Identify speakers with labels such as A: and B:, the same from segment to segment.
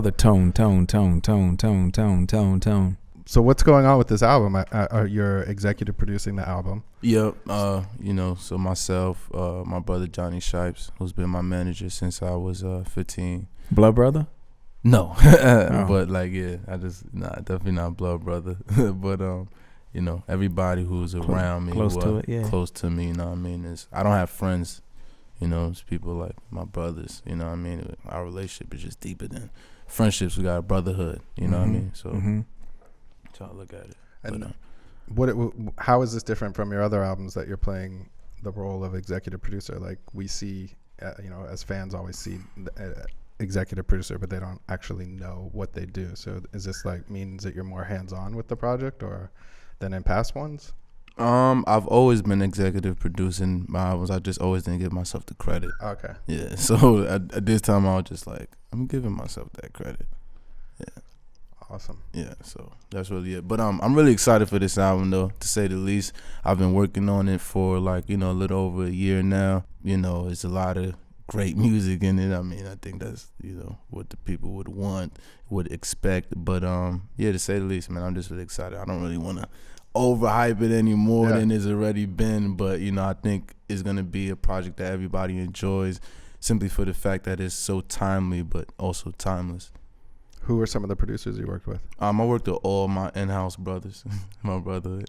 A: OTHERtone.
B: So what's going on with this album? You're executive producing the album.
C: Yep. So myself, my brother Johnny Shipes, who's been my manager since I was 15.
A: Blood brother?
C: No. But definitely not blood brother. But everybody who's around me,
A: close to me,
C: you know what I mean? I don't have friends, it's people like my brothers, you know what I mean? Our relationship is just deeper than friendships. We got a brotherhood, you know what I mean? So try to look at it.
B: And how is this different from your other albums that you're playing the role of executive producer? Like we see, as fans always see executive producer, but they don't actually know what they do. So is this means that you're more hands-on with the project or than in past ones?
C: I've always been executive producing my albums. I just always didn't give myself the credit.
B: Okay.
C: Yeah. So at this time I was just like, I'm giving myself that credit. Yeah.
B: Awesome.
C: Yeah, so that's really it. But I'm really excited for this album though, to say the least. I've been working on it for a little over a year now. It's a lot of great music in it. I mean, I think that's what the people would expect. But to say the least, man, I'm just really excited. I don't really want to overhype it any more than it's already been. But I think it's gonna be a project that everybody enjoys, simply for the fact that it's so timely, but also timeless.
B: Who were some of the producers you worked with?
C: I worked with all my in-house brothers, my brother.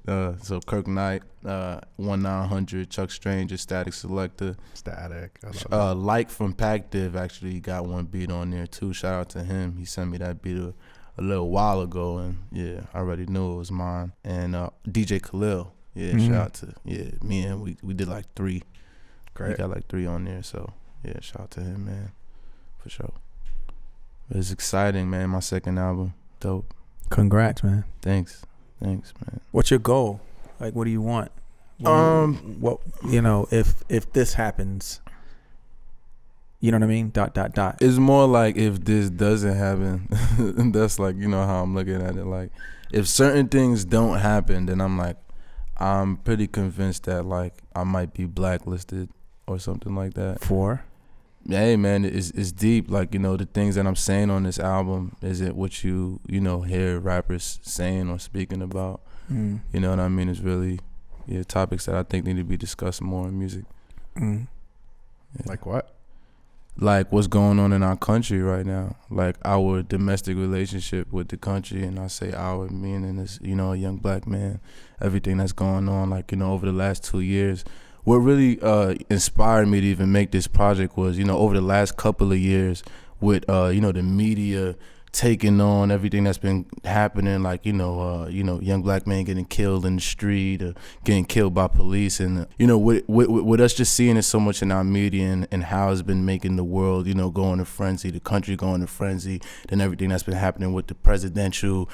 C: So Kirk Knight, 1900, Chuck Stranger, Static Selector.
B: Static. I love
C: Like from Pac Div actually got one beat on there too. Shout out to him. He sent me that beat a little while ago, and I already knew it was mine. And DJ Khalil, shout out to me and we did 3.
B: Great.
C: We got 3 on there, so shout out to him, man, for sure. It's exciting, man. My second album, dope.
A: Congrats, man.
C: Thanks, man.
A: What's your goal? What do you want? If this happens, you know what I mean? ...
C: It's more like if this doesn't happen, that's how I'm looking at it. If certain things don't happen, then I'm pretty convinced that I might be blacklisted or something like that.
A: For?
C: Hey man, it's deep. The things that I'm saying on this album isn't what you hear rappers saying or speaking about. You know what I mean? It's really topics that I think need to be discussed more in music.
B: Like what?
C: Like what's going on in our country right now, like our domestic relationship with the country. And I say our, meaning as a young black man, everything that's going on over the last 2 years. What really inspired me to even make this project was, over the last couple of years with, the media taking on everything that's been happening, young black men getting killed in the street or getting killed by police. And, with us just seeing it so much in our media and how it's been making the world, go into frenzy, the country go into frenzy, then everything that's been happening with the presidential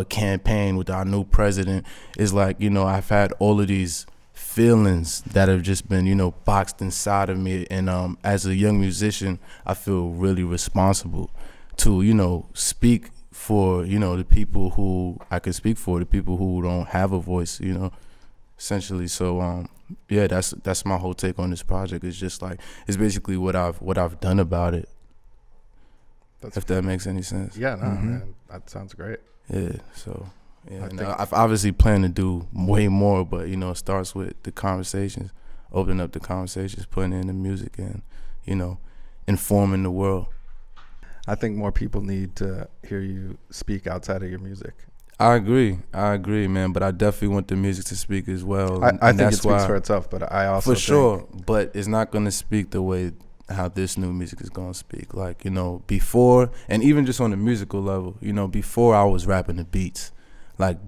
C: campaign with our new president is I've had all of these feelings that have just been boxed inside of me, and as a young musician I feel really responsible to speak for the people who I can speak for, the people who don't have a voice, essentially. So that's my whole take on this project. It's just it's basically what I've done about it. If that makes any sense.
B: Yeah, no, man, that sounds great.
C: Yeah, so I've obviously planned to do way more, but it starts with the conversations, opening up the conversations, putting in the music, and informing the world.
B: I think more people need to hear you speak outside of your music.
C: I agree, man. But I definitely want the music to speak as well.
B: I think it speaks for itself, but I also think
C: but it's not going to speak the way how this new music is going to speak. Before, and even just on the musical level, before I was rapping the beats.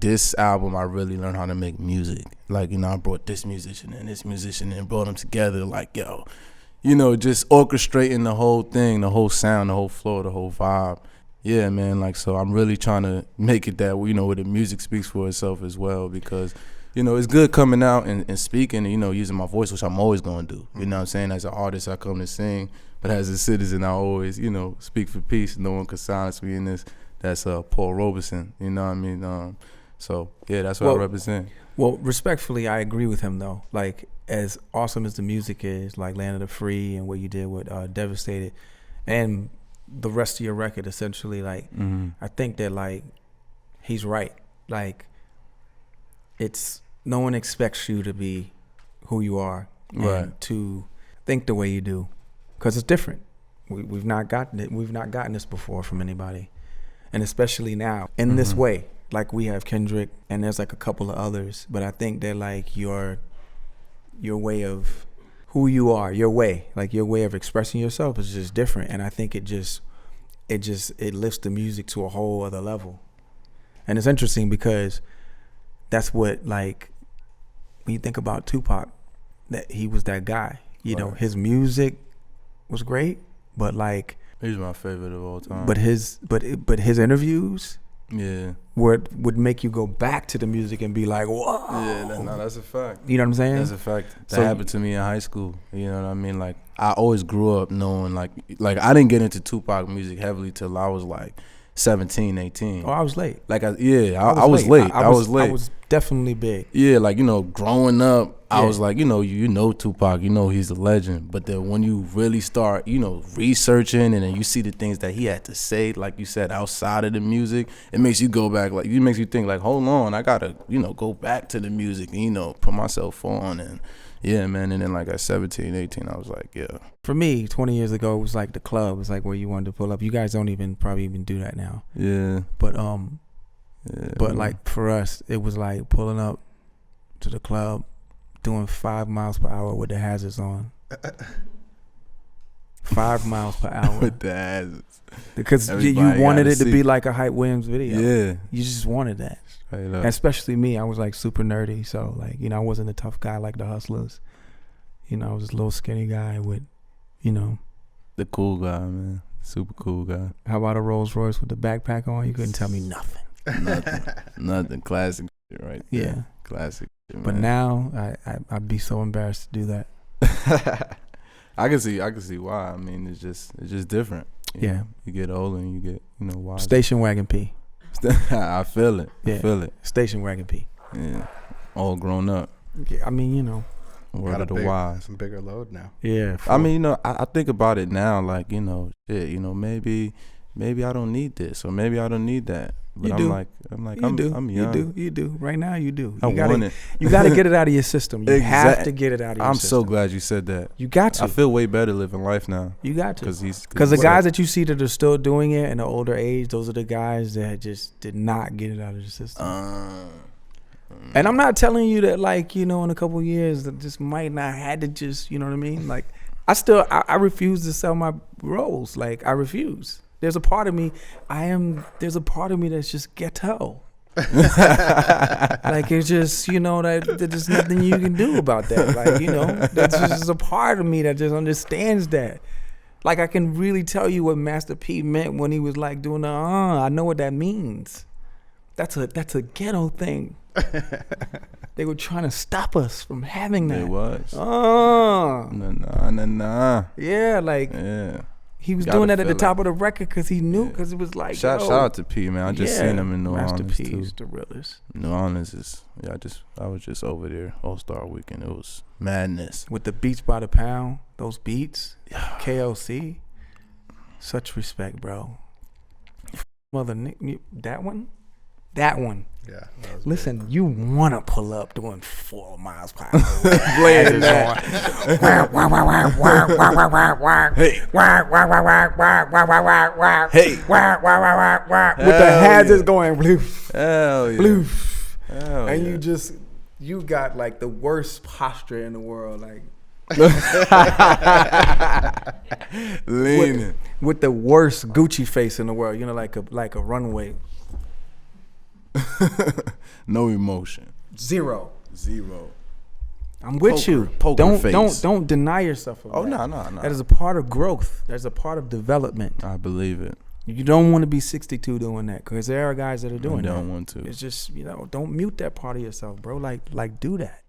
C: This album, I really learned how to make music. I brought this musician and brought them together. Just orchestrating the whole thing, the whole sound, the whole flow, the whole vibe. Yeah, man. So I'm really trying to make it that, where the music speaks for itself as well, because, it's good coming out and speaking and, using my voice, which I'm always going to do. You know what I'm saying? As an artist, I come to sing, but as a citizen, I always, speak for peace. No one can silence me in this. That's Paul Robeson, you know what I mean? That's what I represent.
A: Well, respectfully, I agree with him, though. As awesome as the music is, Land of the Free and what you did with Devastated, and the rest of your record, essentially. Like, I think that, like, he's right. Like, it's no one expects you to be who you are,
C: right,
A: and to think the way you do, because it's different. We've not gotten it. We've not gotten this before from anybody, and especially now in this way. Like, we have Kendrick, and there's like a couple of others, but I think that, like, your way of who you are, your way of expressing yourself is just different, and I think it lifts the music to a whole other level. And it's interesting because that's what, like, when you think about Tupac, that he was that guy. You know, his music was great, but, like,
C: he's my favorite of all time.
A: But his interviews, would make you go back to the music and be like, whoa.
C: Yeah, that's a fact.
A: You know what I'm saying?
C: That's a fact. That happened to me in high school. You know what I mean? Like, I always grew up knowing, like I didn't get into Tupac music heavily till I was like 17, 18.
A: Oh, I was late.
C: Like, I was late. I was late.
A: I was definitely big.
C: Yeah, like, you know, growing up, I was like, you know Tupac, you know he's a legend. But then when you really start, you know, researching, and then you see the things that he had to say, like you said, outside of the music, it makes you go back, like, it makes you think, like, hold on, I gotta, you know, go back to the music and, you know, put myself on. And yeah, man. And then, like, at 17, 18, I was like, yeah.
A: For me, 20 years ago, it was like the club. It was like where you wanted to pull up. You guys don't probably even do that now.
C: Yeah.
A: But like, for us, it was like pulling up to the club, doing 5 miles per hour with the hazards on. 5 miles per hour
C: with the hazards,
A: because you wanted it to be like a Hype Williams video.
C: Yeah,
A: you just wanted that. Especially me, I was like super nerdy, so, like, you know, I wasn't a tough guy like the Hustlers. You know, I was a little skinny guy with, you know,
C: the cool guy, man, super cool guy.
A: How about a Rolls Royce with the backpack on? You couldn't tell me nothing.
C: Nothing. Classic shit, right there.
A: Yeah,
C: classic shit,
A: but
C: man.
A: Now I'd be so embarrassed to do that.
C: I can see why. I mean, it's just different. You know, you get older and you get, you know, wiser.
A: Station wagon P.
C: I feel it.
A: Yeah.
C: I feel it.
A: Station wagon P.
C: Yeah, all grown up.
A: Yeah, I mean, you know,
C: word of the wise.
B: Some bigger load now.
A: Yeah.
C: I mean, you know, I think about it now, like, you know, shit, you know, maybe I don't need this, or maybe I don't need that. But
A: you
C: I'm
A: do.
C: like, I'm young.
A: You do. Right now, you do.
C: I want it.
A: You got to get it out of your system. You have to get it out of your system.
C: I'm so glad you said that.
A: You got to.
C: I feel way better living life now.
A: You got to.
C: Because
A: the guys that you see that are still doing it in the older age, those are the guys that just did not get it out of the system. And I'm not telling you that, like, you know, in a couple of years that just might not had to just, you know what I mean? Like, I refuse to sell my roles. Like, I refuse. There's a part of me, there's a part of me that's just ghetto. Like, it's just, you know, that there's nothing you can do about that. Like, you know, that's just a part of me that just understands that. Like, I can really tell you what Master P meant when he was like doing the, I know what that means. That's a ghetto thing. They were trying to stop us from having that.
C: It was.
A: Nah. Yeah, like, he was doing that at the top of the record because he knew, because it was like,
C: shout out to P, man. I just seen him in New Orleans
A: Master P
C: too.
A: is the realest.
C: New Orleans is, I was just over there All-Star Weekend. It was madness.
A: With the beats by the pound, those beats, KLC, such respect, bro. Mother, that one.
B: Yeah.
A: Listen, you want to pull up doing 4 miles per hour.
C: Playing that.
A: Hey. With the hazards going bloof.
C: Hell yeah.
A: Bloof.
C: Hell
A: and
C: yeah.
A: you got like the worst posture in the world. Like,
C: leaning.
A: With the worst Gucci face in the world. You know, like a runway.
C: No emotion.
A: Zero. I'm with you.
C: Poker face.
A: Don't deny yourself of that.
C: No.
A: That is a part of growth. That's a part of development.
C: I believe it.
A: You don't want to be 62 doing that, because there are guys that are doing that.
C: I don't want to.
A: It's just, you know, don't mute that part of yourself, bro. Like do that.